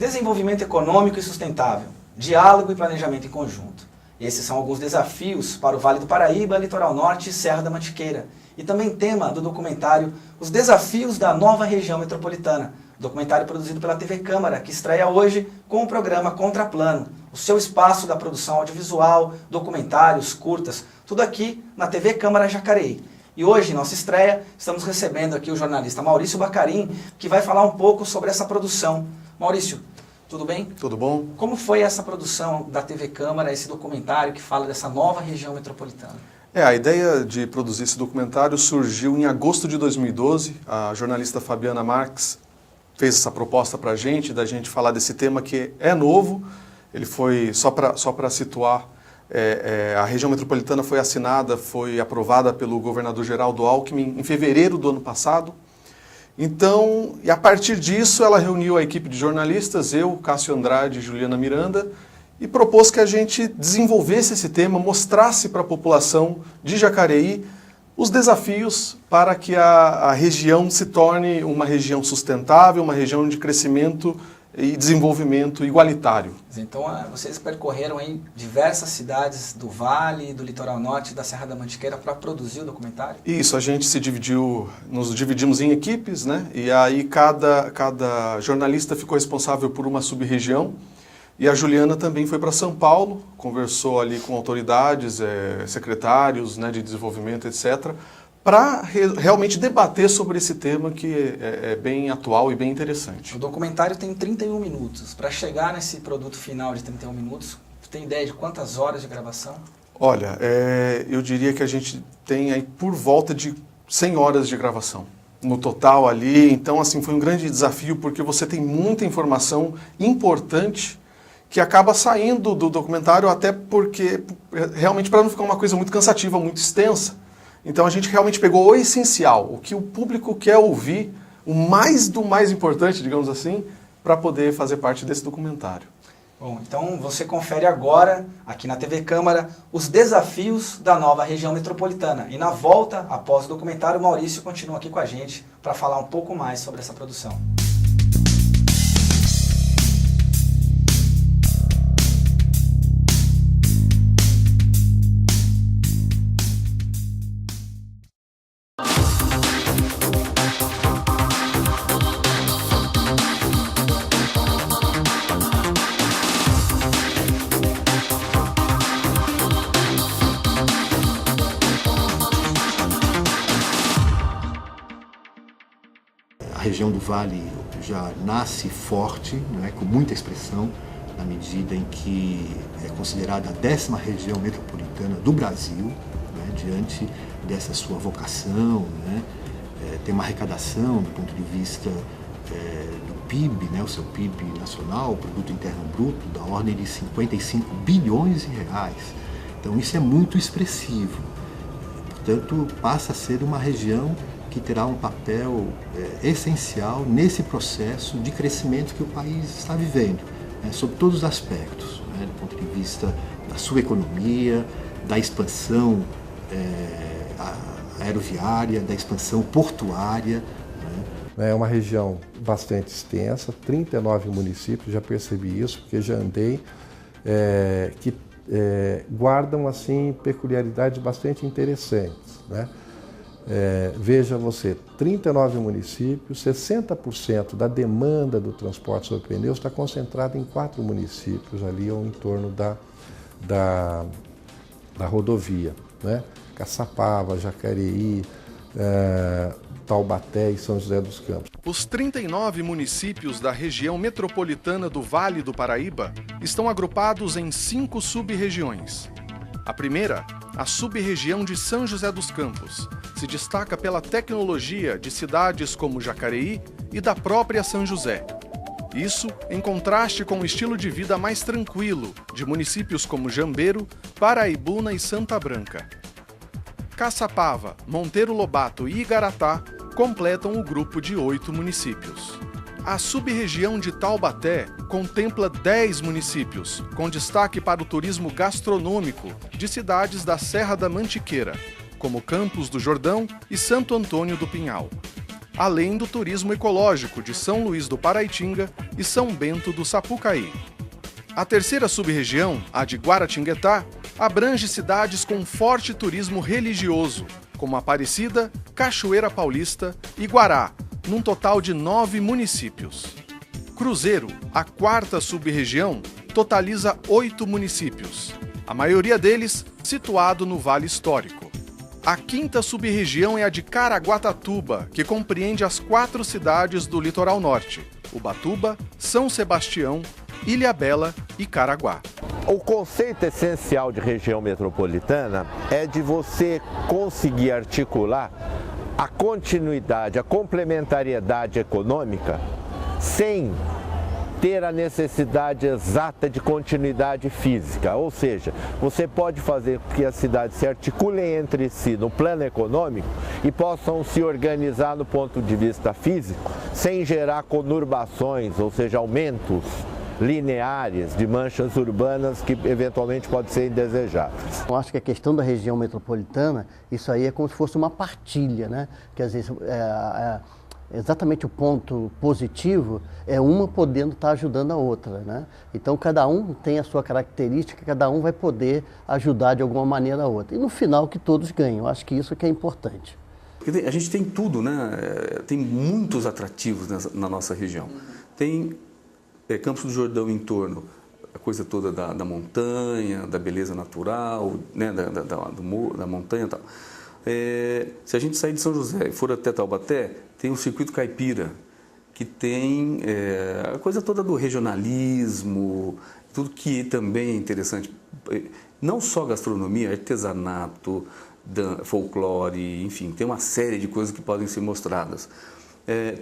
Desenvolvimento econômico e sustentável, diálogo e planejamento em conjunto. Esses são alguns desafios para o Vale do Paraíba, Litoral Norte e Serra da Mantiqueira. E também tema do documentário Os Desafios da Nova Região Metropolitana, documentário produzido pela TV Câmara, que estreia hoje com o programa Contraplano, o seu espaço da produção audiovisual, documentários, curtas, tudo aqui na TV Câmara Jacareí. E hoje, em nossa estreia, estamos recebendo aqui o jornalista Maurício Bacarin, que vai falar um pouco sobre essa produção. Maurício, tudo bem? Tudo bom. Como foi essa produção da TV Câmara, esse documentário que fala dessa nova região metropolitana? A ideia de produzir esse documentário surgiu em agosto de 2012. A jornalista Fabiana Marques fez essa proposta para a gente, da gente falar desse tema que é novo. Ele foi, só para situar, a região metropolitana foi assinada, foi aprovada pelo governador Geraldo Alckmin em fevereiro do ano passado. Então, e a partir disso, ela reuniu a equipe de jornalistas, eu, Cássio Andrade e Juliana Miranda, e propôs que a gente desenvolvesse esse tema, mostrasse para a população de Jacareí os desafios para que a região se torne uma região sustentável, uma região de crescimento e desenvolvimento igualitário. Então, vocês percorreram aí diversas cidades do Vale, do Litoral Norte e da Serra da Mantiqueira para produzir o documentário? Isso, a gente nos dividimos em equipes, né? E aí cada jornalista ficou responsável por uma sub-região. E a Juliana também foi para São Paulo, conversou ali com autoridades, secretários, né, de desenvolvimento, etc., para realmente debater sobre esse tema que é bem atual e bem interessante. O documentário tem 31 minutos. Para chegar nesse produto final de 31 minutos, tem ideia de quantas horas de gravação? Olha, eu diria que a gente tem aí por volta de 100 horas de gravação no total ali. Então, assim, foi um grande desafio porque você tem muita informação importante que acaba saindo do documentário, até porque, realmente, para não ficar uma coisa muito cansativa, muito extensa. Então a gente realmente pegou o essencial, o que o público quer ouvir, o mais do mais importante, digamos assim, para poder fazer parte desse documentário. Bom, então você confere agora, aqui na TV Câmara, os desafios da nova região metropolitana. E na volta, após o documentário, o Maurício continua aqui com a gente para falar um pouco mais sobre essa produção. A região do Vale já nasce forte, né, com muita expressão, na medida em que é considerada a 10ª região metropolitana do Brasil, né, diante dessa sua vocação, né, tem uma arrecadação do ponto de vista do PIB, né, o seu PIB nacional, o Produto Interno Bruto, da ordem de 55 bilhões de reais. Então isso é muito expressivo. Portanto, passa a ser uma região que terá um papel essencial nesse processo de crescimento que o país está vivendo, né, sob todos os aspectos, né, do ponto de vista da sua economia, da expansão aeroviária, da expansão portuária. É uma região bastante extensa, 39 municípios, já percebi isso, porque já andei, que guardam assim peculiaridades bastante interessantes, né? Veja você, 39 municípios, 60% da demanda do transporte sobre pneus está concentrada em 4 municípios ali ao entorno da rodovia, né? Caçapava, Jacareí, Taubaté e São José dos Campos. Os 39 municípios da região metropolitana do Vale do Paraíba estão agrupados em 5 sub-regiões. A primeira, a sub-região de São José dos Campos, se destaca pela tecnologia de cidades como Jacareí e da própria São José. Isso em contraste com o estilo de vida mais tranquilo de municípios como Jambeiro, Paraibuna e Santa Branca. Caçapava, Monteiro Lobato e Igaratá completam o grupo de 8 municípios. A sub-região de Taubaté contempla 10 municípios, com destaque para o turismo gastronômico de cidades da Serra da Mantiqueira, como Campos do Jordão e Santo Antônio do Pinhal. além do turismo ecológico de São Luís do Paraitinga e São Bento do Sapucaí. A terceira sub-região, a de Guaratinguetá, abrange cidades com forte turismo religioso, como Aparecida, Cachoeira Paulista e Guará, num total de 9 municípios. Cruzeiro, a quarta sub-região, totaliza 8 municípios, a maioria deles situado no Vale Histórico. A quinta sub-região é a de Caraguatatuba, que compreende as 4 cidades do litoral norte: Ubatuba, São Sebastião, Ilhabela e Caraguá. O conceito essencial de região metropolitana é de você conseguir articular a continuidade, a complementariedade econômica sem ter a necessidade exata de continuidade física. Ou seja, você pode fazer com que as cidades se articulem entre si no plano econômico e possam se organizar no ponto de vista físico sem gerar conurbações, ou seja, aumentos lineares de manchas urbanas que eventualmente podem ser indesejáveis. Eu acho que a questão da região metropolitana, isso aí é como se fosse uma partilha, né? Quer dizer, exatamente o ponto positivo é uma podendo estar ajudando a outra, né? Então cada um tem a sua característica, cada um vai poder ajudar de alguma maneira a outra. E no final que todos ganham, eu acho que isso que é importante. A gente tem tudo, né? Tem muitos atrativos na nossa região. Tem Campos do Jordão em torno, a coisa toda da montanha, da beleza natural, né? da montanha e tal. Se a gente sair de São José e for até Taubaté, tem o circuito caipira, que tem a coisa toda do regionalismo, tudo que também é interessante. Não só gastronomia, artesanato, folclore, enfim, tem uma série de coisas que podem ser mostradas.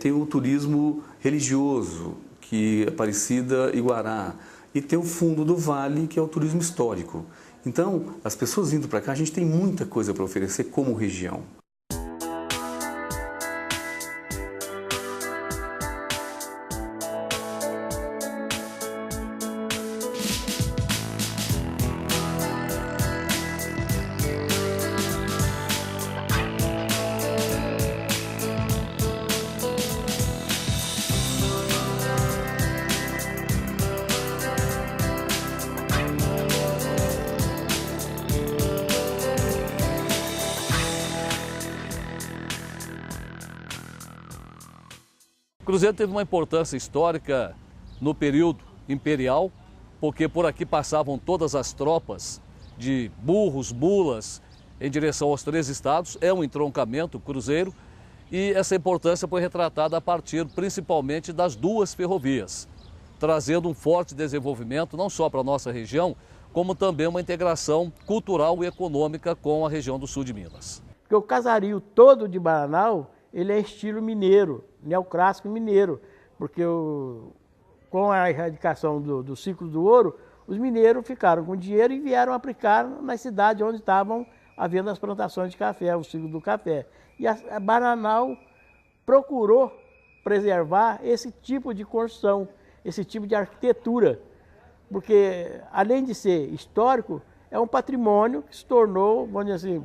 Tem o turismo religioso, que é Aparecida e Guará, e tem o fundo do vale, que é o turismo histórico. Então, as pessoas vindo para cá, a gente tem muita coisa para oferecer como região. O Cruzeiro teve uma importância histórica no período imperial, porque por aqui passavam todas as tropas de burros, mulas, em direção aos 3 estados. É um entroncamento cruzeiro e essa importância foi retratada a partir principalmente das 2 ferrovias, trazendo um forte desenvolvimento não só para a nossa região, como também uma integração cultural e econômica com a região do sul de Minas. Porque o casario todo de Bananal, ele é estilo mineiro, neoclássico mineiro, porque com a erradicação do ciclo do ouro, os mineiros ficaram com dinheiro e vieram aplicar nas cidades onde estavam havendo as plantações de café, o ciclo do café. E a Bananal procurou preservar esse tipo de construção, esse tipo de arquitetura, porque além de ser histórico, é um patrimônio que se tornou, vamos dizer assim,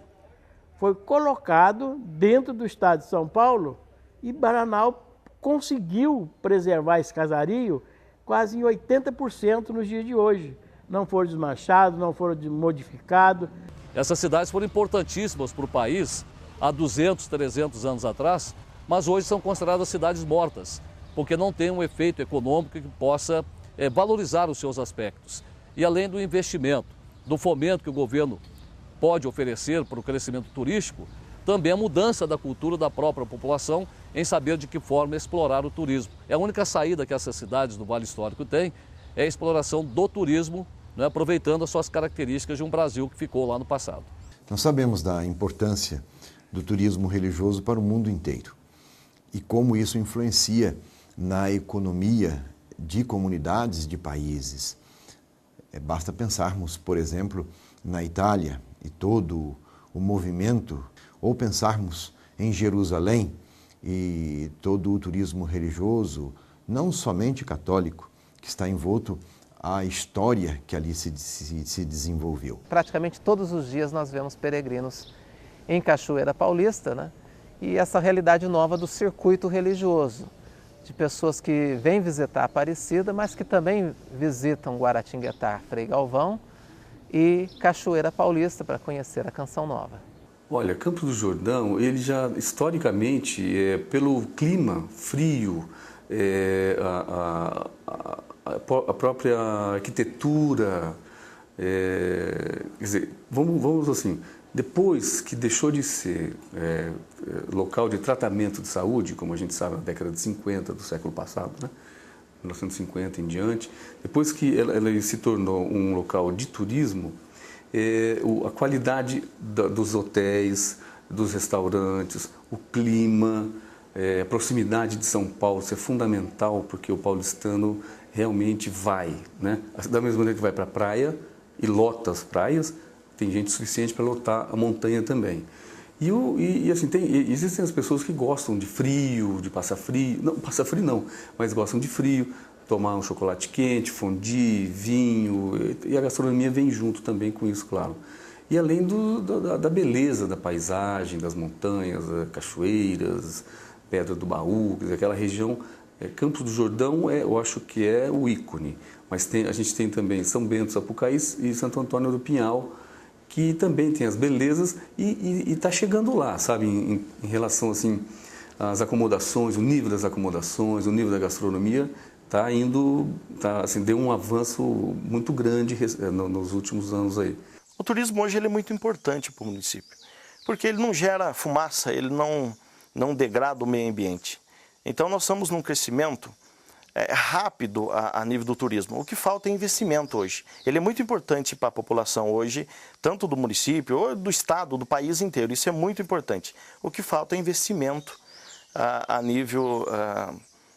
foi colocado dentro do estado de São Paulo e Bananal conseguiu preservar esse casario quase em 80% nos dias de hoje. Não foram desmanchados, não foram modificados. Essas cidades foram importantíssimas para o país há 200, 300 anos atrás, mas hoje são consideradas cidades mortas, porque não tem um efeito econômico que possa valorizar os seus aspectos. E além do investimento, do fomento que o governo pode oferecer para o crescimento turístico, também a mudança da cultura da própria população em saber de que forma explorar o turismo. É a única saída que essas cidades do Vale Histórico têm, é a exploração do turismo, né, aproveitando as suas características de um Brasil que ficou lá no passado. Nós sabemos da importância do turismo religioso para o mundo inteiro e como isso influencia na economia de comunidades, de países. Basta pensarmos, por exemplo, na Itália e todo o movimento, ou pensarmos em Jerusalém e todo o turismo religioso, não somente católico, que está envolto à história que ali se desenvolveu. Praticamente todos os dias nós vemos peregrinos em Cachoeira Paulista, né? e essa realidade nova do circuito religioso, de pessoas que vêm visitar Aparecida, mas que também visitam Guaratinguetá, Frei Galvão e Cachoeira Paulista para conhecer a Canção Nova. Olha, Campos do Jordão, ele já historicamente, pelo clima frio, a própria arquitetura, quer dizer, vamos assim, depois que deixou de ser local de tratamento de saúde, como a gente sabe na década de 50 do século passado, né? 1950 em diante, depois que ela se tornou um local de turismo, a qualidade dos hotéis, dos restaurantes, o clima, a proximidade de São Paulo, isso é fundamental, porque o paulistano realmente vai, né? Da mesma maneira que vai para a praia e lota as praias, tem gente suficiente para lotar a montanha também. E assim, existem as pessoas que gostam de frio, de passar frio, não, mas gostam de frio, tomar um chocolate quente, fondue, vinho, e a gastronomia vem junto também com isso, claro. E além da beleza da paisagem, das montanhas, cachoeiras, Pedra do Baú, quer dizer, aquela região, Campos do Jordão, eu acho que é o ícone, mas a gente tem também São Bento, Sapucaí e Santo Antônio do Pinhal, que também tem as belezas e está chegando lá, sabe, em relação assim às acomodações, o nível das acomodações, o nível da gastronomia assim, deu um avanço muito grande nos últimos anos aí. O turismo hoje ele é muito importante para o município, porque ele não gera fumaça, ele não degrada o meio ambiente. Então nós estamos num crescimento rápido a nível do turismo. O que falta é investimento hoje. Ele é muito importante para a população hoje, tanto do município, ou do estado, do país inteiro. Isso é muito importante. O que falta é investimento a nível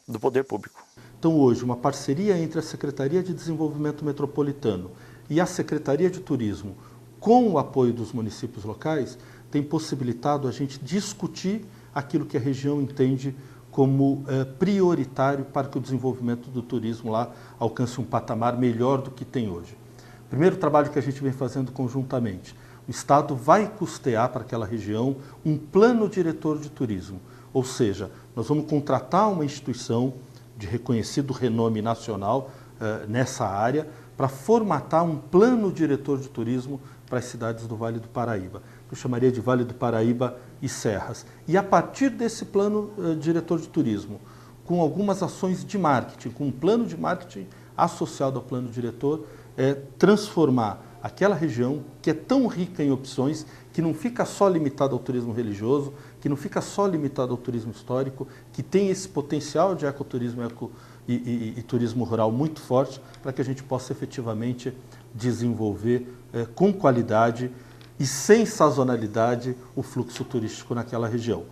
do poder público. Então hoje, uma parceria entre a Secretaria de Desenvolvimento Metropolitano e a Secretaria de Turismo, com o apoio dos municípios locais, tem possibilitado a gente discutir aquilo que a região entende como prioritário para que o desenvolvimento do turismo lá alcance um patamar melhor do que tem hoje. Primeiro trabalho que a gente vem fazendo conjuntamente, o Estado vai custear para aquela região um plano diretor de turismo, ou seja, nós vamos contratar uma instituição de reconhecido renome nacional nessa área para formatar um plano diretor de turismo para as cidades do Vale do Paraíba. Eu chamaria de Vale do Paraíba e Serras. E a partir desse plano diretor de turismo, com algumas ações de marketing, com um plano de marketing associado ao plano diretor, transformar aquela região que é tão rica em opções, que não fica só limitada ao turismo religioso, que não fica só limitada ao turismo histórico, que tem esse potencial de ecoturismo e turismo rural muito forte, para que a gente possa efetivamente desenvolver com qualidade e sem sazonalidade o fluxo turístico naquela região.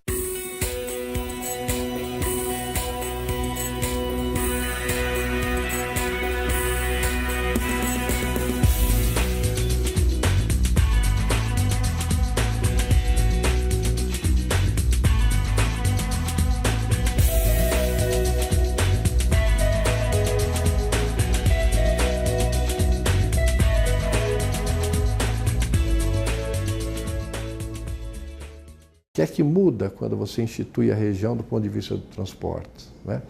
O que é que muda quando você institui a região do ponto de vista do transporte, né?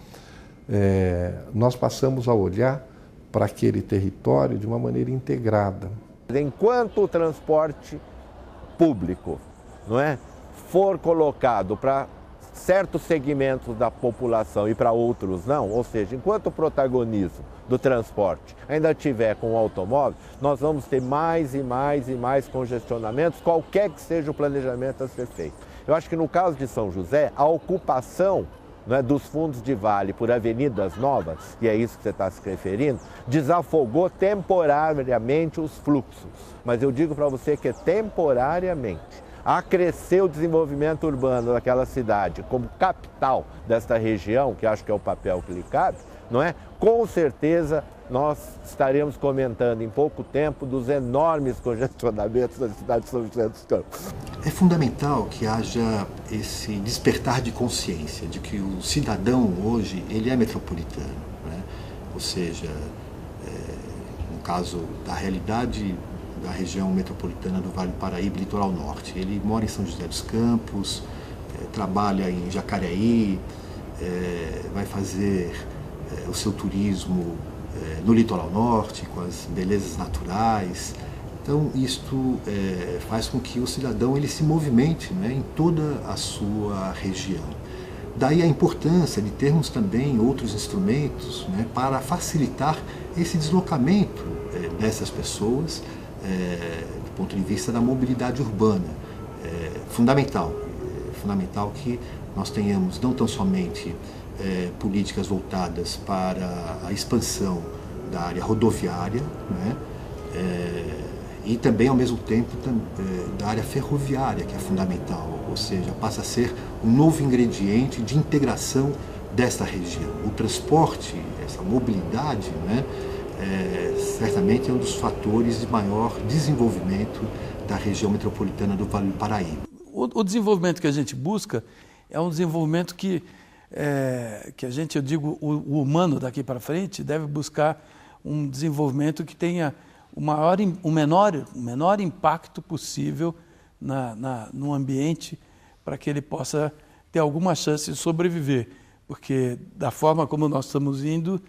Nós passamos a olhar para aquele território de uma maneira integrada. Enquanto o transporte público, não é, for colocado para certos segmentos da população e para outros não, ou seja, enquanto o protagonismo do transporte ainda estiver com o automóvel, nós vamos ter mais e mais e mais congestionamentos, qualquer que seja o planejamento a ser feito. Eu acho que no caso de São José, a ocupação, né, dos fundos de vale por avenidas novas, e é isso que você está se referindo, desafogou temporariamente os fluxos. Mas eu digo para você que é temporariamente. Acresceu o desenvolvimento urbano daquela cidade como capital desta região, que acho que é o papel que lhe cabe, não é? Com certeza nós estaremos comentando em pouco tempo dos enormes congestionamentos da cidade de São José dos Campos. É fundamental que haja esse despertar de consciência de que o cidadão hoje ele é metropolitano, né? Ou seja, no caso da realidade da região metropolitana do Vale do Paraíba, Litoral Norte, ele mora em São José dos Campos, trabalha em Jacareí, vai fazer o seu turismo no litoral norte, com as belezas naturais. Então, isto faz com que o cidadão ele se movimente, né, em toda a sua região. Daí a importância de termos também outros instrumentos, né, para facilitar esse deslocamento dessas pessoas do ponto de vista da mobilidade urbana. Fundamental que nós tenhamos não tão somente políticas voltadas para a expansão da área rodoviária, né, e também, ao mesmo tempo, da área ferroviária, que é fundamental, ou seja, passa a ser um novo ingrediente de integração desta região. O transporte, essa mobilidade, né, certamente é um dos fatores de maior desenvolvimento da região metropolitana do Vale do Paraíba. O desenvolvimento que a gente busca é um desenvolvimento que a gente, eu digo, o humano daqui para frente deve buscar um desenvolvimento que tenha o menor impacto possível no ambiente, para que ele possa ter alguma chance de sobreviver. Porque da forma como nós estamos indo,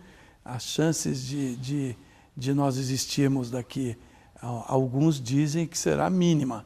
as chances de nós existirmos daqui, alguns dizem que será mínima.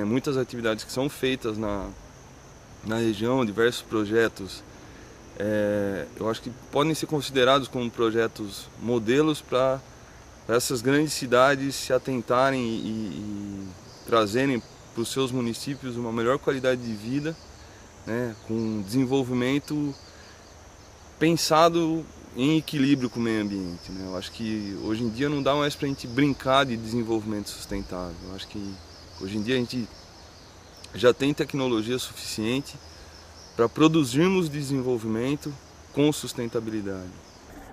Muitas atividades que são feitas na região, diversos projetos, eu acho que podem ser considerados como projetos modelos para essas grandes cidades se atentarem e trazerem para os seus municípios uma melhor qualidade de vida, né, com desenvolvimento pensado em equilíbrio com o meio ambiente, né? Eu acho que hoje em dia não dá mais para a gente brincar de desenvolvimento sustentável. Eu acho que hoje em dia a gente já tem tecnologia suficiente para produzirmos desenvolvimento com sustentabilidade.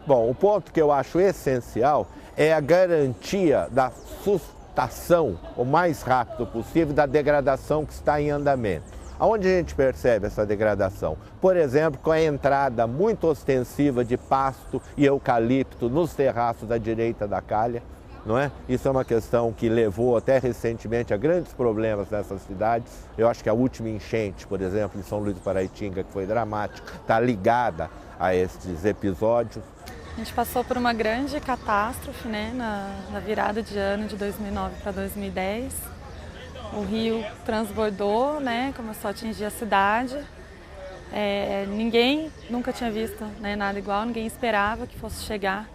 Bom, o ponto que eu acho essencial é a garantia da sustentação o mais rápido possível da degradação que está em andamento. Aonde a gente percebe essa degradação? Por exemplo, com a entrada muito ostensiva de pasto e eucalipto nos terraços à direita da calha, não é? Isso é uma questão que levou até recentemente a grandes problemas nessas cidades. Eu acho que a última enchente, por exemplo, em São Luís do Paraitinga, que foi dramática, está ligada a esses episódios. A gente passou por uma grande catástrofe, né, na virada de ano de 2009 para 2010. O rio transbordou, né, começou a atingir a cidade. Ninguém nunca tinha visto, né, nada igual, ninguém esperava que fosse chegar,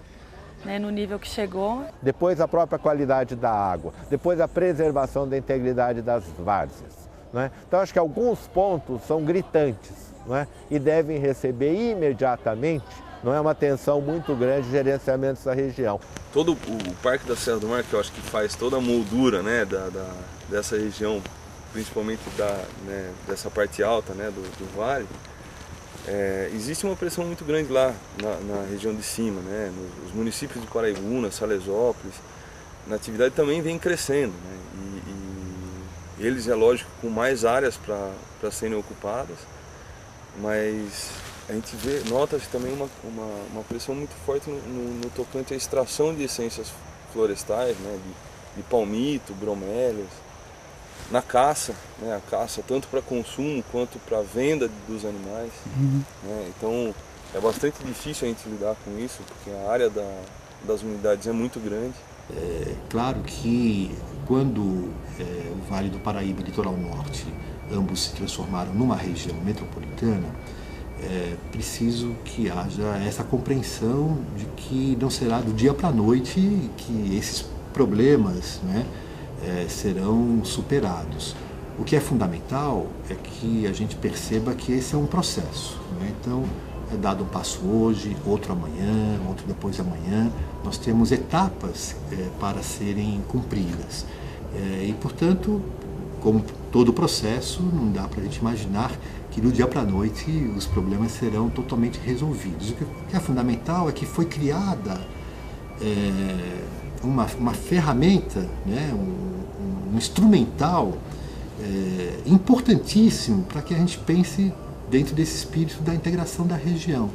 né, no nível que chegou. Depois a própria qualidade da água, depois a preservação da integridade das várzeas, não é? Então acho que alguns pontos são gritantes, não é? E devem receber imediatamente, não é, uma atenção muito grande de gerenciamento dessa região. Todo o Parque da Serra do Mar, que eu acho que faz toda a moldura, né, dessa região, principalmente dessa parte alta, né, do vale, existe uma pressão muito grande lá na região de cima, né, nos municípios de Paraibuna, Salesópolis. A atividade também vem crescendo, né, e eles, é lógico, com mais áreas para serem ocupadas, mas a gente nota-se também uma pressão muito forte no tocante à extração de essências florestais, né, de palmito, bromélias, na caça, né, a caça tanto para consumo quanto para venda dos animais. Né, então é bastante difícil a gente lidar com isso, porque a área das unidades é muito grande. É claro que quando o Vale do Paraíba e o Litoral Norte ambos se transformaram numa região metropolitana, é preciso que haja essa compreensão de que não será do dia para a noite que esses problemas, né, serão superados. O que é fundamental é que a gente perceba que esse é um processo, né? Então, é dado um passo hoje, outro amanhã, outro depois de amanhã. Nós temos etapas para serem cumpridas. E, portanto, como todo processo, não dá para a gente imaginar que do dia para a noite os problemas serão totalmente resolvidos. O que é fundamental é que foi criada uma ferramenta, né, um instrumental importantíssimo para que a gente pense dentro desse espírito da integração da região.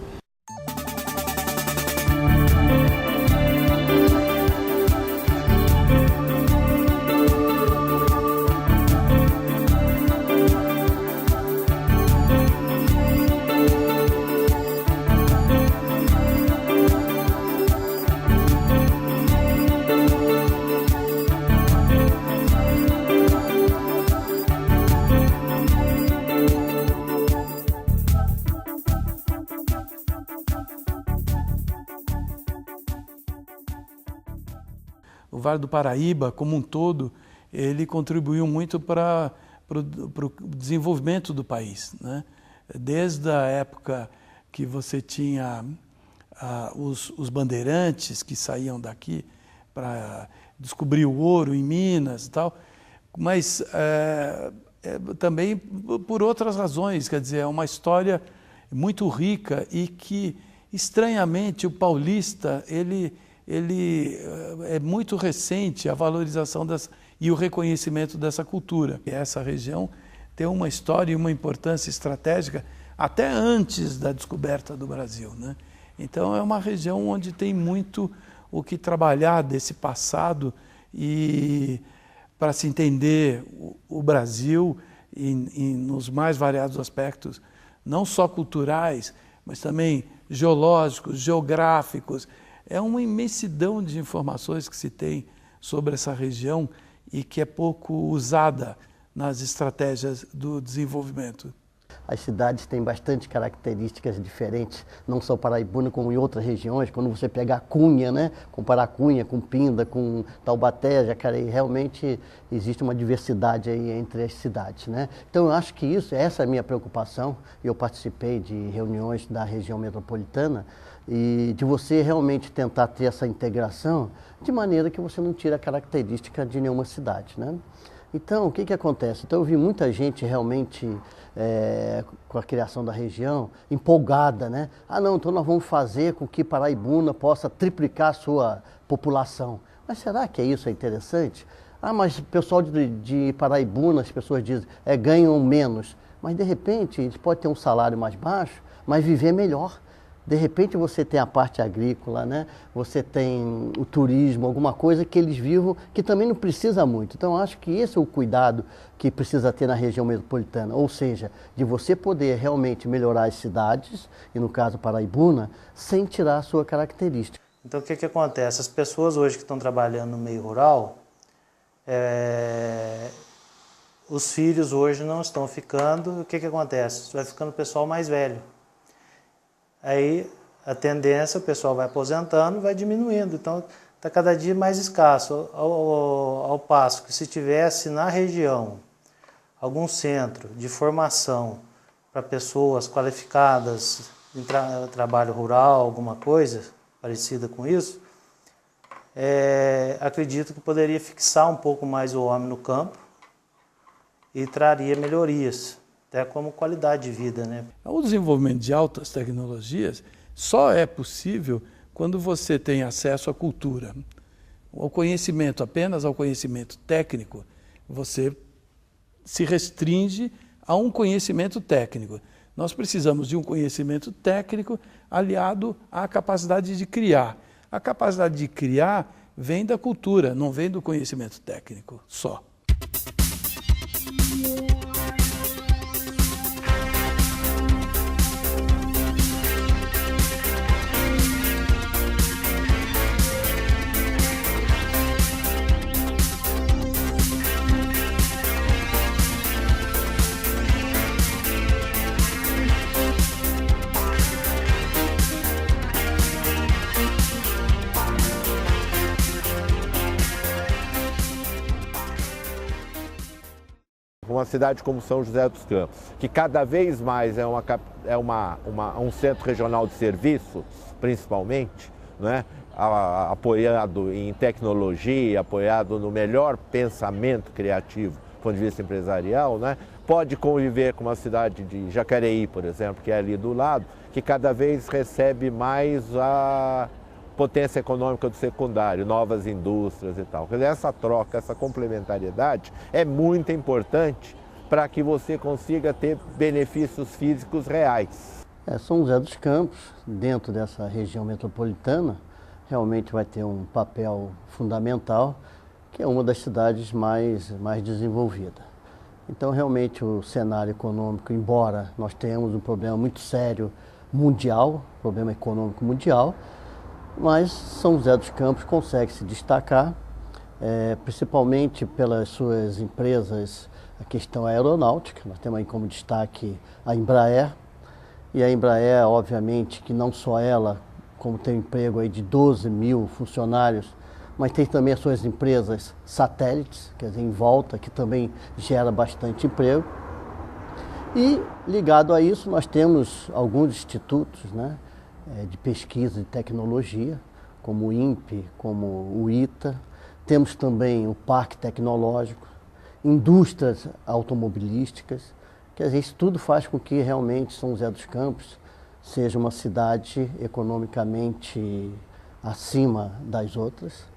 O Vale do Paraíba, como um todo, ele contribuiu muito para o desenvolvimento do país, né? Desde a época que você tinha os bandeirantes que saíam daqui para descobrir o ouro em Minas e tal, mas também por outras razões, quer dizer, é uma história muito rica e que, estranhamente, o paulista, ele é muito recente a valorização e o reconhecimento dessa cultura. Essa região tem uma história e uma importância estratégica até antes da descoberta do Brasil, né? Então é uma região onde tem muito o que trabalhar desse passado e para se entender o Brasil nos mais variados aspectos, não só culturais, mas também geológicos, geográficos. É uma imensidão de informações que se tem sobre essa região e que é pouco usada nas estratégias do desenvolvimento. As cidades têm bastante características diferentes, não só Paraibuna, como em outras regiões. Quando você pegar Cunha, né? Comparar Cunha com Pinda, com Taubaté, Jacareí, realmente existe uma diversidade aí entre as cidades, né? Então eu acho que essa é a minha preocupação. Eu participei de reuniões da região metropolitana e de você realmente tentar ter essa integração de maneira que você não tire a característica de nenhuma cidade, né? Então, o que acontece? Então, eu vi muita gente realmente, com a criação da região, empolgada, né? Ah, não, então nós vamos fazer com que Paraibuna possa triplicar a sua população. Mas será que isso é interessante? Ah, mas o pessoal de Paraibuna, as pessoas dizem, ganham menos. Mas, de repente, eles podem ter um salário mais baixo, mas viver melhor. De repente você tem a parte agrícola, né? Você tem o turismo, alguma coisa que eles vivam, que também não precisa muito. Então, acho que esse é o cuidado que precisa ter na região metropolitana, ou seja, de você poder realmente melhorar as cidades, e no caso Paraibuna, sem tirar a sua característica. Então, o que acontece? As pessoas hoje que estão trabalhando no meio rural, os filhos hoje não estão ficando, o que acontece? Vai ficando o pessoal mais velho. Aí a tendência, o pessoal vai aposentando, vai diminuindo, então está cada dia mais escasso, ao passo que se tivesse na região algum centro de formação para pessoas qualificadas em trabalho rural, alguma coisa parecida com isso, acredito que poderia fixar um pouco mais o homem no campo e traria melhorias. Até como qualidade de vida, né? O desenvolvimento de altas tecnologias só é possível quando você tem acesso à cultura. Ao conhecimento, apenas ao conhecimento técnico, você se restringe a um conhecimento técnico. Nós precisamos de um conhecimento técnico aliado à capacidade de criar. A capacidade de criar vem da cultura, não vem do conhecimento técnico só. Uma cidade como São José dos Campos, que cada vez mais é um centro regional de serviço, principalmente, né? Apoiado em tecnologia, apoiado no melhor pensamento criativo do ponto de vista empresarial, né? Pode conviver com uma cidade de Jacareí, por exemplo, que é ali do lado, que cada vez recebe mais a potência econômica do secundário, novas indústrias e tal. Quer dizer, essa troca, essa complementariedade é muito importante para que você consiga ter benefícios físicos reais. São José dos Campos, dentro dessa região metropolitana, realmente vai ter um papel fundamental, que é uma das cidades mais desenvolvidas. Então, realmente, o cenário econômico, embora nós tenhamos um problema muito sério mundial, problema econômico mundial, mas São José dos Campos consegue se destacar, principalmente pelas suas empresas, a questão aeronáutica. Nós temos aí como destaque a Embraer, e a Embraer, obviamente, que não só ela, como tem um emprego aí de 12 mil funcionários, mas tem também as suas empresas satélites, quer dizer, em volta, que também gera bastante emprego. E, ligado a isso, nós temos alguns institutos, né, de pesquisa e tecnologia, como o INPE, como o ITA. Temos também o Parque Tecnológico, indústrias automobilísticas. Quer dizer, isso tudo faz com que realmente São José dos Campos seja uma cidade economicamente acima das outras.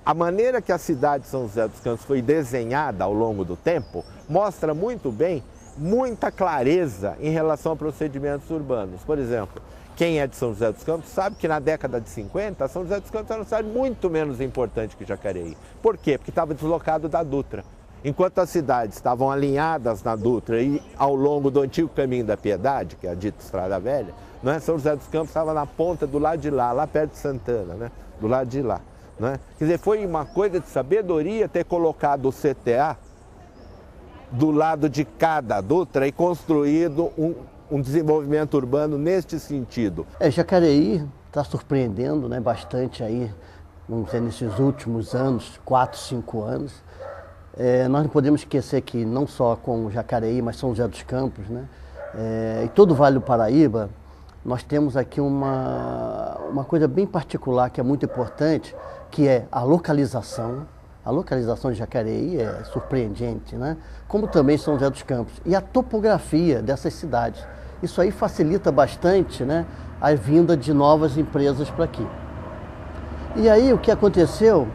A maneira que a cidade de São José dos Campos foi desenhada ao longo do tempo mostra muito bem, muita clareza em relação a procedimentos urbanos. Por exemplo, quem é de São José dos Campos sabe que na década de 50, São José dos Campos era uma cidade muito menos importante que Jacareí. Por quê? Porque estava deslocado da Dutra. Enquanto as cidades estavam alinhadas na Dutra e ao longo do antigo caminho da Piedade, que é a dita Estrada Velha, não é? São José dos Campos estava na ponta do lado de lá perto de Santana, né? Do lado de lá. Não é? Quer dizer, foi uma coisa de sabedoria ter colocado o CTA do lado de cada Dutra e construído um desenvolvimento urbano neste sentido. Jacareí está surpreendendo, né, bastante aí, vamos dizer, nesses últimos anos, 4, 5 anos. Nós não podemos esquecer que não só com Jacareí, mas São José dos Campos, né, e todo o Vale do Paraíba, nós temos aqui uma coisa bem particular que é muito importante, que é a localização. A localização de Jacareí é surpreendente, né? Como também São José dos Campos. E a topografia dessas cidades. Isso aí facilita bastante, né, a vinda de novas empresas para aqui. E aí o que aconteceu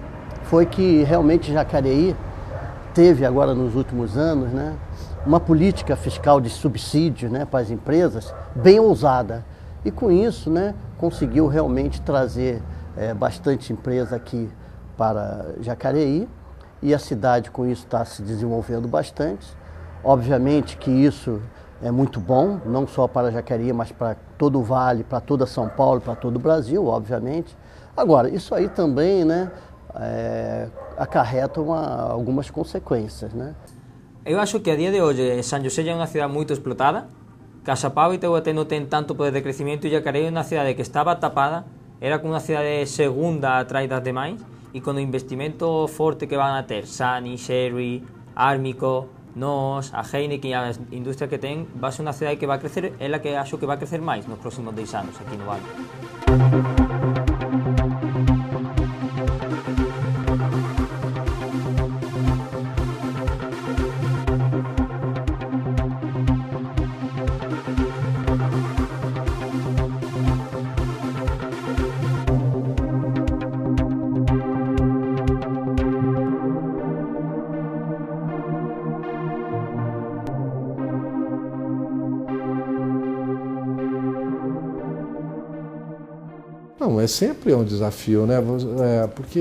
foi que realmente Jacareí teve agora nos últimos anos, né, uma política fiscal de subsídio, né, para as empresas bem ousada. E com isso, né, conseguiu realmente trazer bastante empresa aqui para Jacareí, e a cidade com isso está se desenvolvendo bastante. Obviamente que isso é muito bom, não só para Jacareí, mas para todo o Vale, para toda São Paulo, para todo o Brasil, obviamente. Agora, isso aí também, né, acarreta algumas consequências, né? Eu acho que a dia de hoje São José já é uma cidade muito explotada. Caçapava e Teuaté não tem tanto poder de crescimento, e Jacareí é uma cidade que estava tapada, era como uma cidade segunda atrás das demais, e com o investimento forte que vão a ter, Sani, Sherry, Armico, nós, a Heineken e as indústrias que tem, vai ser uma cidade que vai crescer, é a que acho que vai crescer mais nos próximos 10 anos aqui no Vale. Não, é sempre um desafio, né? Porque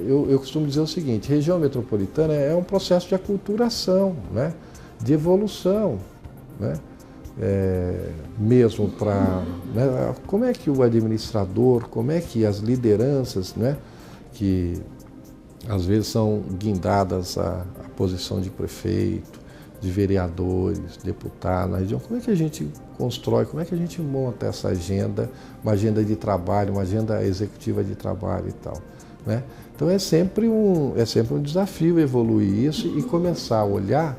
eu costumo dizer o seguinte: região metropolitana é um processo de aculturação, né? De evolução, né? Mesmo para, né? Como é que o administrador, como é que as lideranças, né? Que às vezes são guindadas à posição de prefeito, de vereadores, deputados na região, como é que a gente constrói, como é que a gente monta essa agenda, uma agenda de trabalho, uma agenda executiva de trabalho e tal, né? Então é sempre um desafio evoluir isso e começar a olhar,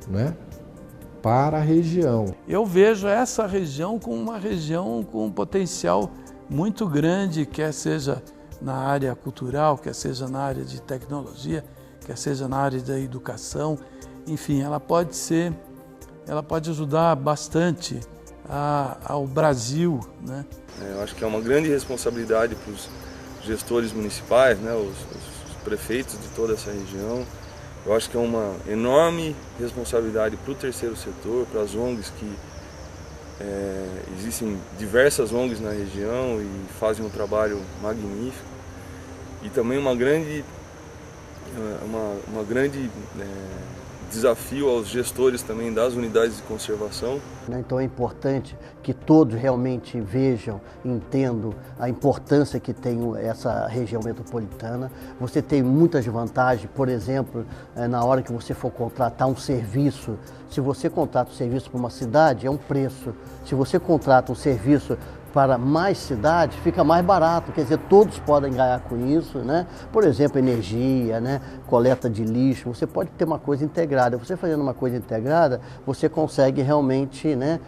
né, para a região. Eu vejo essa região como uma região com um potencial muito grande, quer seja na área cultural, quer seja na área de tecnologia, quer seja na área da educação. enfim, ela pode ajudar bastante ao Brasil, né? Eu acho que é uma grande responsabilidade para os gestores municipais, né, os prefeitos de toda essa região. Eu acho que é uma enorme responsabilidade para o terceiro setor, para as ONGs que existem diversas ONGs na região e fazem um trabalho magnífico. E também uma grande desafio aos gestores também das unidades de conservação. Então é importante que todos realmente vejam, entendam a importância que tem essa região metropolitana. Você tem muitas vantagens, por exemplo, na hora que você for contratar um serviço, se você contrata um serviço para uma cidade, é um preço. Se você contrata um serviço para mais cidades, fica mais barato, quer dizer, todos podem ganhar com isso, né? Por exemplo, energia, né? Coleta de lixo, você pode ter uma coisa integrada. Você fazendo uma coisa integrada, você consegue realmente, né,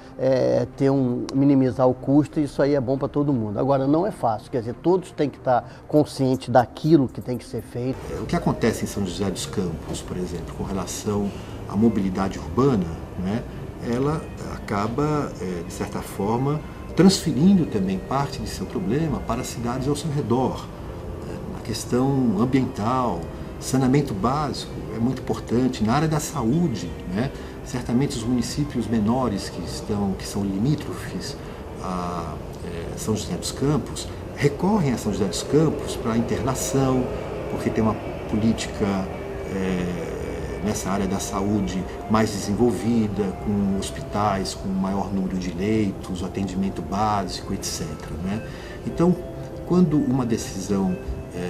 minimizar o custo e isso aí é bom para todo mundo. Agora, não é fácil, quer dizer, todos têm que estar conscientes daquilo que tem que ser feito. O que acontece em São José dos Campos, por exemplo, com relação à mobilidade urbana, né? Ela acaba, de certa forma, transferindo também parte de seu problema para as cidades ao seu redor. A questão ambiental, saneamento básico é muito importante. Na área da saúde, né, certamente os municípios menores que são limítrofes a São José dos Campos, recorrem a São José dos Campos para a internação, porque tem uma política nessa área da saúde mais desenvolvida, com hospitais, com maior número de leitos, atendimento básico, etc. Né? Então, quando uma decisão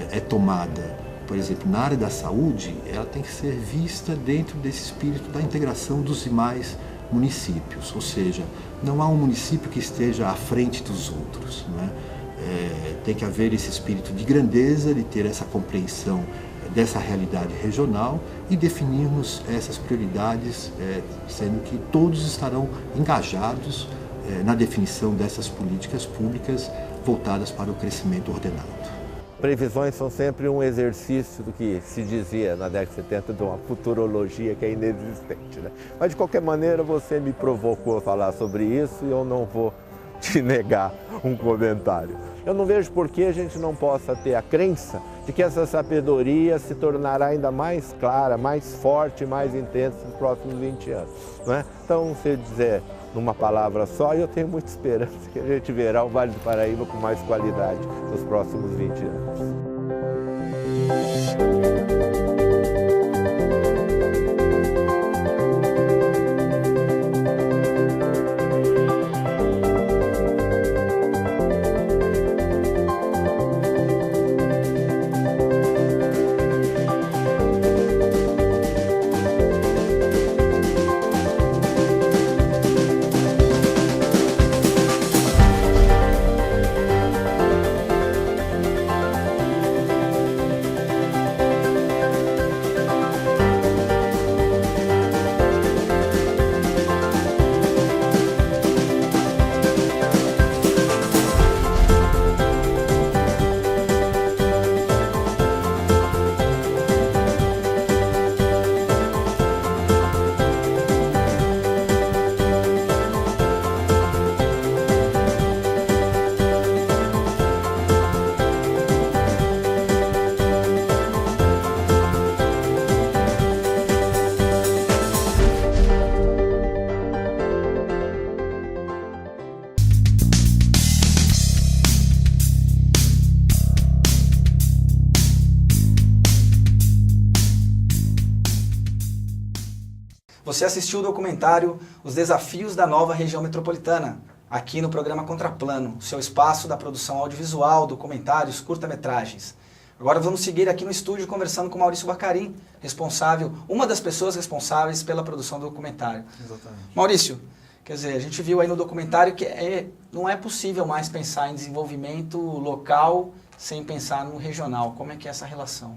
é tomada, por exemplo, na área da saúde, ela tem que ser vista dentro desse espírito da integração dos demais municípios, ou seja, não há um município que esteja à frente dos outros. Né? Tem que haver esse espírito de grandeza, de ter essa compreensão dessa realidade regional e definirmos essas prioridades, sendo que todos estarão engajados na definição dessas políticas públicas voltadas para o crescimento ordenado. Previsões são sempre um exercício do que se dizia na década de 70 de uma futurologia que é inexistente, né? Mas de qualquer maneira você me provocou a falar sobre isso e eu não vou te negar um comentário. Eu não vejo por que a gente não possa ter a crença de que essa sabedoria se tornará ainda mais clara, mais forte, mais intensa nos próximos 20 anos. Não é? Então, se eu dizer numa palavra só, eu tenho muita esperança que a gente verá o Vale do Paraíba com mais qualidade nos próximos 20 anos. Você assistiu o documentário Os Desafios da Nova Região Metropolitana, aqui no programa Contraplano, seu espaço da produção audiovisual, documentários, curta-metragens. Agora vamos seguir aqui no estúdio conversando com Maurício Bacarin, uma das pessoas responsáveis pela produção do documentário. Exatamente. Maurício, quer dizer, a gente viu aí no documentário que não é possível mais pensar em desenvolvimento local sem pensar no regional. Como é que é essa relação?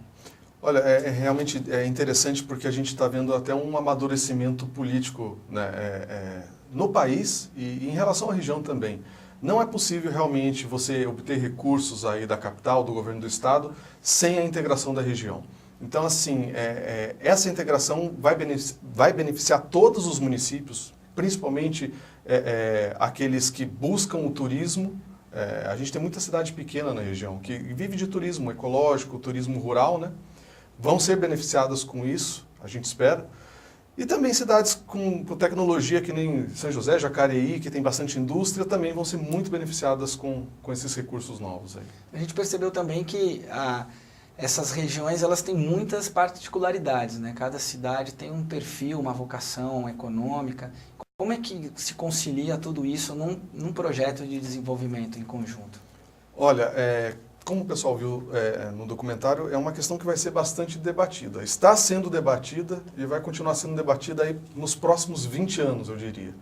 Olha, realmente interessante porque a gente está vendo até um amadurecimento político, né, no país e em relação à região também. Não é possível realmente você obter recursos aí da capital, do governo do estado, sem a integração da região. Então, assim, essa integração vai beneficiar todos os municípios, principalmente aqueles que buscam o turismo. A gente tem muita cidade pequena na região que vive de turismo ecológico, turismo rural, né? Vão ser beneficiadas com isso, a gente espera. E também cidades com tecnologia, que nem São José, Jacareí, que tem bastante indústria, também vão ser muito beneficiadas com esses recursos novos aí. A gente percebeu também que essas regiões elas têm muitas particularidades, né? Cada cidade tem um perfil, uma vocação econômica. Como é que se concilia tudo isso num projeto de desenvolvimento em conjunto? Olha, como o pessoal viu no documentário, é uma questão que vai ser bastante debatida. Está sendo debatida e vai continuar sendo debatida aí nos próximos 20 anos, eu diria.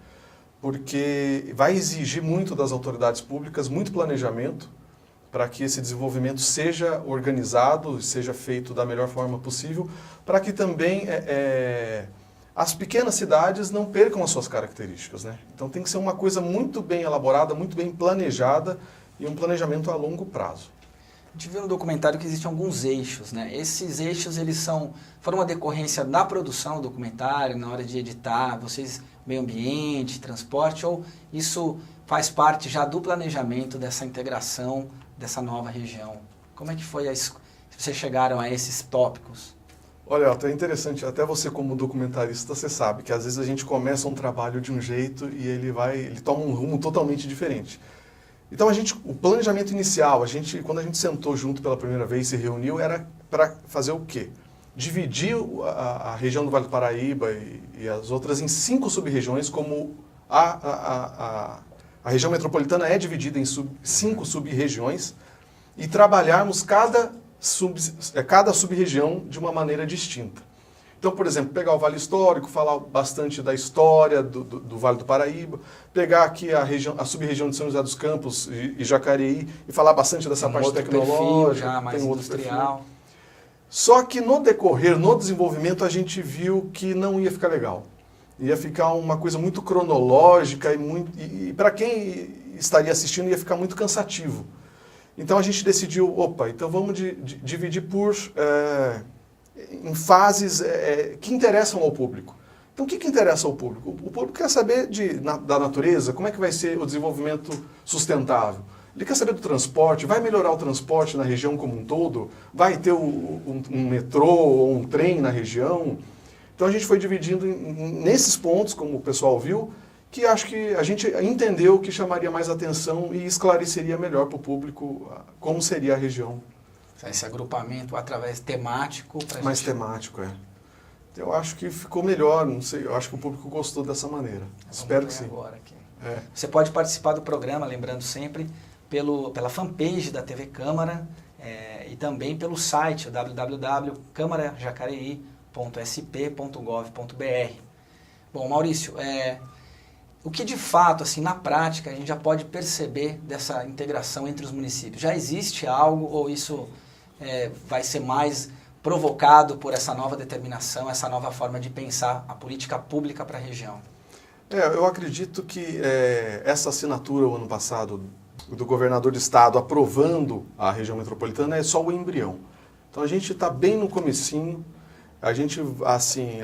Porque vai exigir muito das autoridades públicas, muito planejamento, para que esse desenvolvimento seja organizado, seja feito da melhor forma possível, para que também as pequenas cidades não percam as suas características, né? Então tem que ser uma coisa muito bem elaborada, muito bem planejada e um planejamento a longo prazo. A gente viu no documentário que existem alguns eixos, né? Esses eixos eles foram uma decorrência da produção do documentário, na hora de editar, vocês, meio ambiente, transporte, ou isso faz parte já do planejamento dessa integração dessa nova região? Como é que foi vocês chegaram a esses tópicos? Olha, é interessante, até você como documentarista, você sabe que às vezes a gente começa um trabalho de um jeito e ele toma um rumo totalmente diferente. Então o planejamento inicial, quando a gente sentou junto pela primeira vez e se reuniu, era para fazer o quê? Dividir a região do Vale do Paraíba e as outras em 5 sub-regiões, como a região metropolitana é dividida em 5 sub-regiões, e trabalharmos cada sub-região de uma maneira distinta. Então, por exemplo, pegar o Vale Histórico, falar bastante da história do Vale do Paraíba, pegar aqui a sub-região de São José dos Campos e Jacareí e falar bastante dessa parte tecnológica, já mais industrial. Só que no decorrer, no desenvolvimento, a gente viu que não ia ficar legal. Ia ficar uma coisa muito cronológica e para quem estaria assistindo ia ficar muito cansativo. Então a gente decidiu, então vamos dividir em fases que interessam ao público. Então o que interessa ao público? O público quer saber da natureza, como é que vai ser o desenvolvimento sustentável. Ele quer saber do transporte, vai melhorar o transporte na região como um todo? Vai ter um metrô ou um trem na região? Então a gente foi dividindo nesses pontos, como o pessoal viu, que acho que a gente entendeu que chamaria mais atenção e esclareceria melhor para o público como seria a região. Esse agrupamento através temático. Mais temático, Eu acho que ficou melhor, não sei, eu acho que o público gostou dessa maneira. Espero que sim. Agora aqui. Você pode participar do programa, lembrando sempre, pela fanpage da TV Câmara e também pelo site www.camarajacareí.sp.gov.br. Bom, Maurício, o que de fato, assim, na prática, a gente já pode perceber dessa integração entre os municípios? Já existe algo ou isso vai ser mais provocado por essa nova determinação, essa nova forma de pensar a política pública para a região? Eu acredito que essa assinatura, o ano passado, do governador de estado aprovando a região metropolitana é só o embrião. Então a gente está bem no comecinho.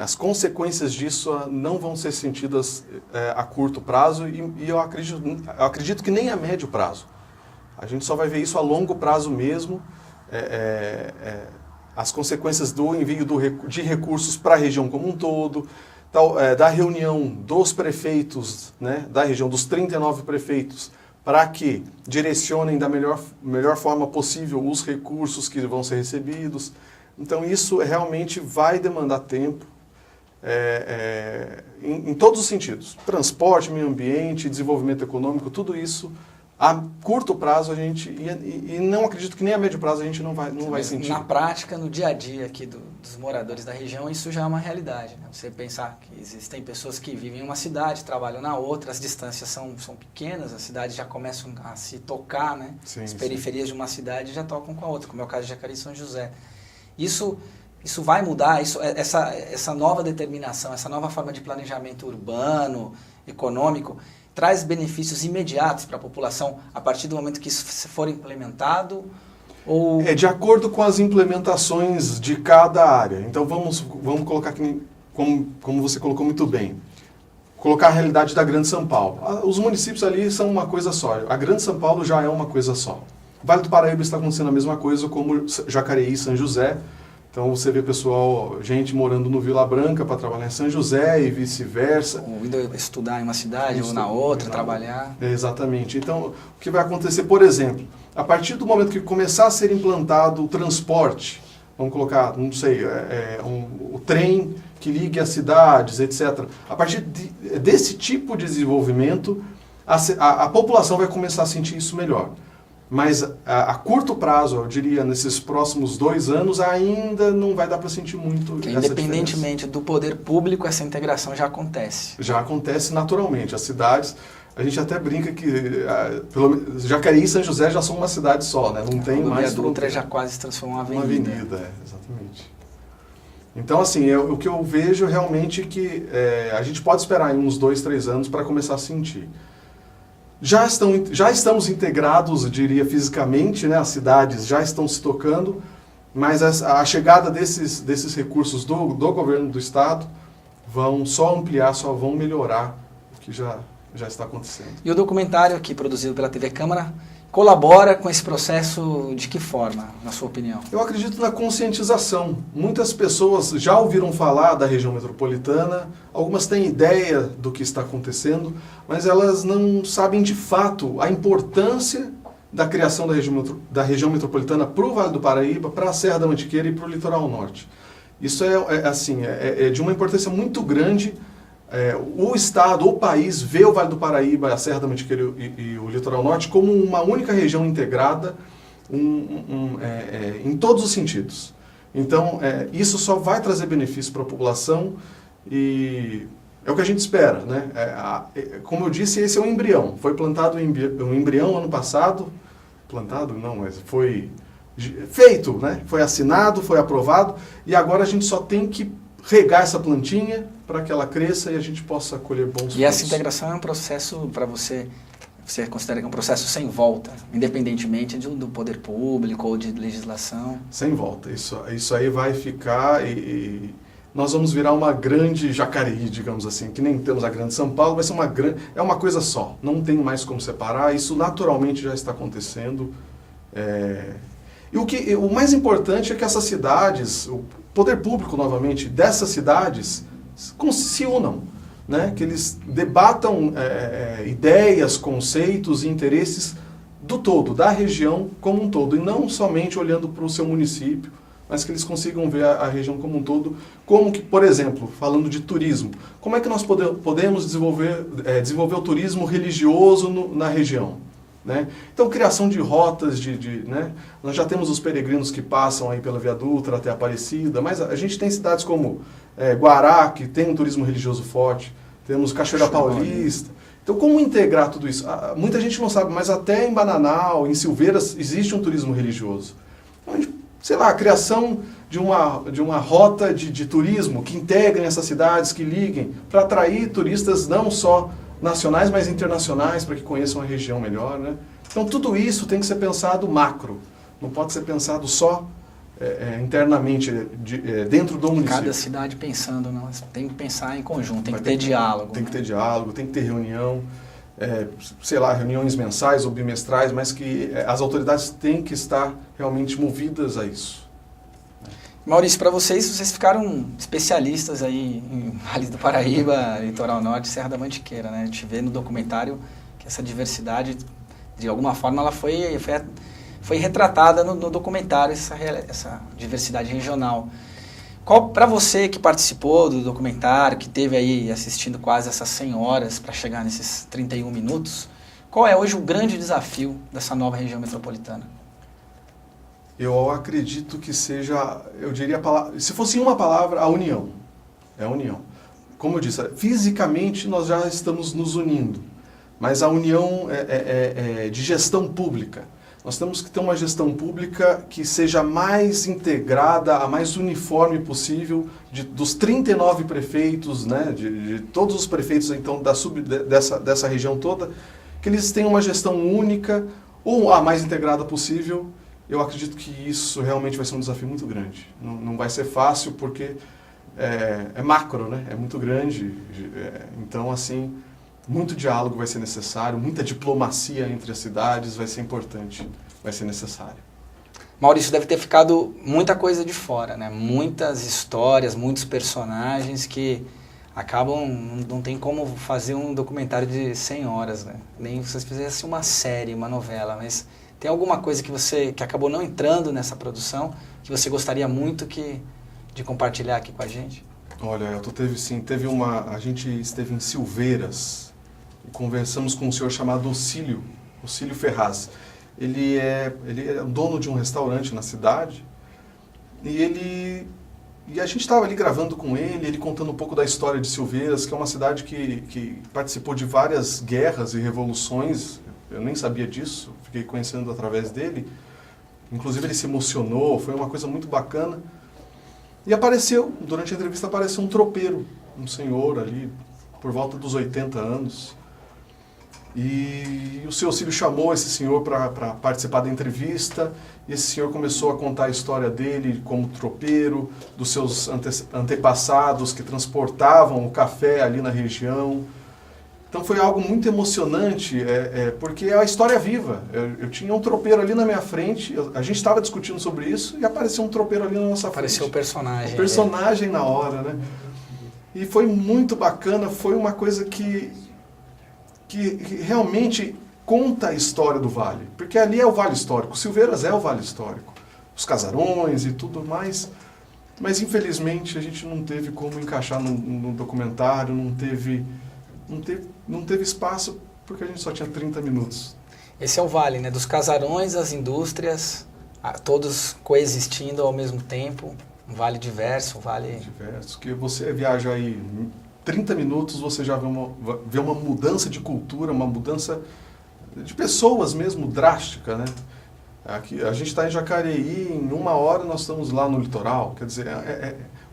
As consequências disso não vão ser sentidas a curto prazo e eu acredito que nem a médio prazo. A gente só vai ver isso a longo prazo mesmo, as consequências do envio de recursos para a região como um todo, da reunião dos prefeitos, né, da região, dos 39 prefeitos, para que direcionem da melhor forma possível os recursos que vão ser recebidos. Então isso realmente vai demandar tempo em todos os sentidos. Transporte, meio ambiente, desenvolvimento econômico, tudo isso a curto prazo a gente, e não acredito que nem a médio prazo a gente não vai sentir. Na prática, no dia a dia aqui dos moradores da região, isso já é uma realidade, né? Você pensar que existem pessoas que vivem em uma cidade, trabalham na outra, as distâncias são pequenas, as cidades já começam a se tocar, né? As periferias de uma cidade já tocam com a outra, como é o caso de Jacareí e São José. Isso vai mudar, essa nova determinação, essa nova forma de planejamento urbano, econômico, traz benefícios imediatos para a população a partir do momento que isso for implementado? Ou... É de acordo com as implementações de cada área. Então vamos colocar aqui, como você colocou muito bem, colocar a realidade da Grande São Paulo. Os municípios ali são uma coisa só. A Grande São Paulo já é uma coisa só. Vale do Paraíba está acontecendo a mesma coisa como Jacareí e São José. Então você vê gente morando no Vila Branca para trabalhar em São José e vice-versa. Ou indo estudar em uma cidade ou na outra, trabalhar. Exatamente. Então o que vai acontecer, por exemplo, a partir do momento que começar a ser implantado o transporte, vamos colocar, não sei, o trem que ligue as cidades, etc. A partir desse tipo de desenvolvimento, a população vai começar a sentir isso melhor. Mas a curto prazo, eu diria, nesses próximos 2 anos, ainda não vai dar para sentir muito essa independentemente diferença. do poder público, essa integração já acontece. Já acontece naturalmente. As cidades, a gente até brinca que Jacareí e São José já são uma cidade só, né? Não tem mais... A Dutra já quase se transformou em uma avenida. Exatamente. Então, assim, o que eu vejo realmente que a gente pode esperar em uns 2, 3 anos para começar a sentir. Já estamos integrados, eu diria, fisicamente, né? As cidades já estão se tocando, mas a chegada desses recursos do governo do Estado vão só ampliar, só vão melhorar o que já está acontecendo. E o documentário aqui produzido pela TV Câmara colabora com esse processo de que forma, na sua opinião? Eu acredito na conscientização. Muitas pessoas já ouviram falar da região metropolitana, algumas têm ideia do que está acontecendo, mas elas não sabem de fato a importância da criação da região metropolitana para o Vale do Paraíba, para a Serra da Mantiqueira e para o Litoral Norte. Isso é de uma importância muito grande. O Estado, o país, vê o Vale do Paraíba, a Serra da Mantiqueira e o Litoral Norte como uma única região integrada em todos os sentidos. Então, isso só vai trazer benefício para a população e é o que a gente espera, né? Como eu disse, esse é um embrião. Foi plantado um embrião ano passado. Plantado? Não, mas foi feito, né? Foi assinado, foi aprovado e agora a gente só tem que regar essa plantinha para que ela cresça e a gente possa colher bons frutos. E essa integração é um processo para você considera que é um processo sem volta, independentemente do poder público ou de legislação? Sem volta. Isso aí vai ficar e nós vamos virar uma grande Jacareí, digamos assim, que nem temos a Grande São Paulo, vai ser uma coisa só, não tem mais como separar, isso naturalmente já está acontecendo. E o mais importante é que essas cidades, o poder público, novamente, dessas cidades, se unam, né? Que eles debatam ideias, conceitos e interesses do todo, da região como um todo, e não somente olhando para o seu município, mas que eles consigam ver a região como um todo, como que, por exemplo, falando de turismo, como é que nós podemos desenvolver o turismo religioso na região? Né? Então, criação de rotas, né? Nós já temos os peregrinos que passam aí pela Via Dutra até Aparecida, mas a gente tem cidades como Guará, que tem um turismo religioso forte, temos Cachoeira Paulista. Então, como integrar tudo isso? Muita gente não sabe, mas até em Bananal, em Silveiras, existe um turismo religioso. Então, sei lá, a criação de uma rota de turismo que integrem essas cidades, que liguem, para atrair turistas não só nacionais, mas internacionais, para que conheçam a região melhor, né? Então, tudo isso tem que ser pensado macro, não pode ser pensado só internamente, dentro do município. Cada cidade pensando, não, tem que pensar em conjunto, tem que ter diálogo. Tem que ter diálogo, tem que ter reunião, sei lá, reuniões mensais ou bimestrais, mas que as autoridades têm que estar realmente movidas a isso. Maurício, para vocês ficaram especialistas aí em Vale do Paraíba, Litoral Norte, Serra da Mantiqueira, né? A gente vê no documentário que essa diversidade, de alguma forma, ela foi retratada no documentário, essa diversidade regional. Para você que participou do documentário, que teve aí assistindo quase essas 100 horas para chegar nesses 31 minutos, qual é hoje o grande desafio dessa nova região metropolitana? Eu acredito que seja, eu diria, se fosse uma palavra, a união. É a união. Como eu disse, fisicamente nós já estamos nos unindo, mas a união de gestão pública. Nós temos que ter uma gestão pública que seja mais integrada, a mais uniforme possível, dos 39 prefeitos, né, de todos os prefeitos então, dessa região toda, que eles tenham uma gestão única, ou a mais integrada possível, eu acredito que isso realmente vai ser um desafio muito grande. Não vai ser fácil porque é macro, né? É muito grande. Então, assim, muito diálogo vai ser necessário, muita diplomacia entre as cidades vai ser importante, vai ser necessário. Maurício, deve ter ficado muita coisa de fora, né? Muitas histórias, muitos personagens que acabam, não tem como fazer um documentário de 100 horas, né? Nem se vocês fizessem uma série, uma novela, mas tem alguma coisa que acabou não entrando nessa produção, que você gostaria muito de compartilhar aqui com a gente? Olha, Elton, a gente esteve em Silveiras e conversamos com um senhor chamado Ocílio Ferraz. Ele é dono de um restaurante na cidade e a gente estava ali gravando com ele contando um pouco da história de Silveiras, que é uma cidade que participou de várias guerras e revoluções. Eu nem sabia disso, fiquei conhecendo através dele. Inclusive ele se emocionou, foi uma coisa muito bacana. E durante a entrevista apareceu um tropeiro, um senhor ali, por volta dos 80 anos. E o seu Ocílio chamou esse senhor para participar da entrevista, e esse senhor começou a contar a história dele como tropeiro, dos seus antepassados que transportavam o café ali na região. Então foi algo muito emocionante, porque é a história viva. Eu tinha um tropeiro ali na minha frente, a gente estava discutindo sobre isso, e apareceu um tropeiro ali na nossa frente. Apareceu o personagem. O personagem na hora, né? E foi muito bacana, foi uma coisa que realmente conta a história do Vale, porque ali é o Vale Histórico, Silveiras é o Vale Histórico, os casarões e tudo mais, mas infelizmente a gente não teve como encaixar no documentário, não teve espaço, porque a gente só tinha 30 minutos. Esse é o Vale, né? Dos casarões, as indústrias, todos coexistindo ao mesmo tempo, um vale diverso, um vale... Diverso, que você viaja aí 30 minutos, você já vê uma mudança de cultura, uma mudança de pessoas mesmo drástica, né? Aqui, a gente está em Jacareí, em 1 hora nós estamos lá no litoral, quer dizer,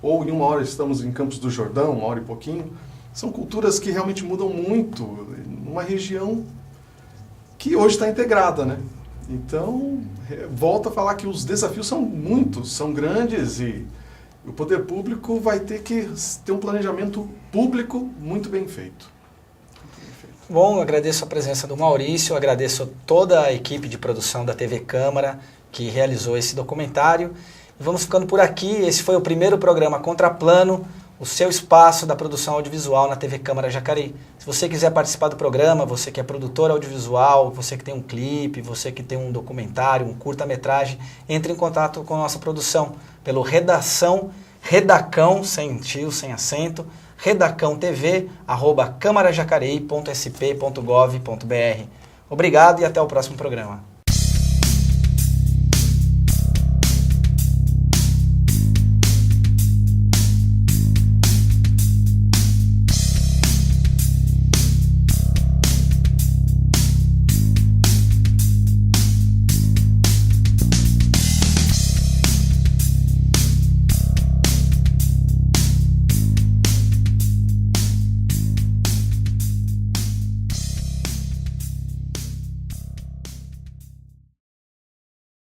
ou em 1 hora estamos em Campos do Jordão, 1 hora e pouquinho. São culturas que realmente mudam muito, numa região que hoje está integrada, né? Então, volto a falar que os desafios são muitos, são grandes e o poder público vai ter que ter um planejamento público muito bem feito. Bom, eu agradeço a presença do Maurício, agradeço toda a equipe de produção da TV Câmara que realizou esse documentário. E vamos ficando por aqui. Esse foi o primeiro programa Contraplano, o seu espaço da produção audiovisual na TV Câmara Jacareí. Se você quiser participar do programa, você que é produtor audiovisual, você que tem um clipe, você que tem um documentário, um curta-metragem, entre em contato com a nossa produção pelo redacão, sem tio, sem acento, redacãotv@camarajacareí.sp.gov.br. Obrigado e até o próximo programa.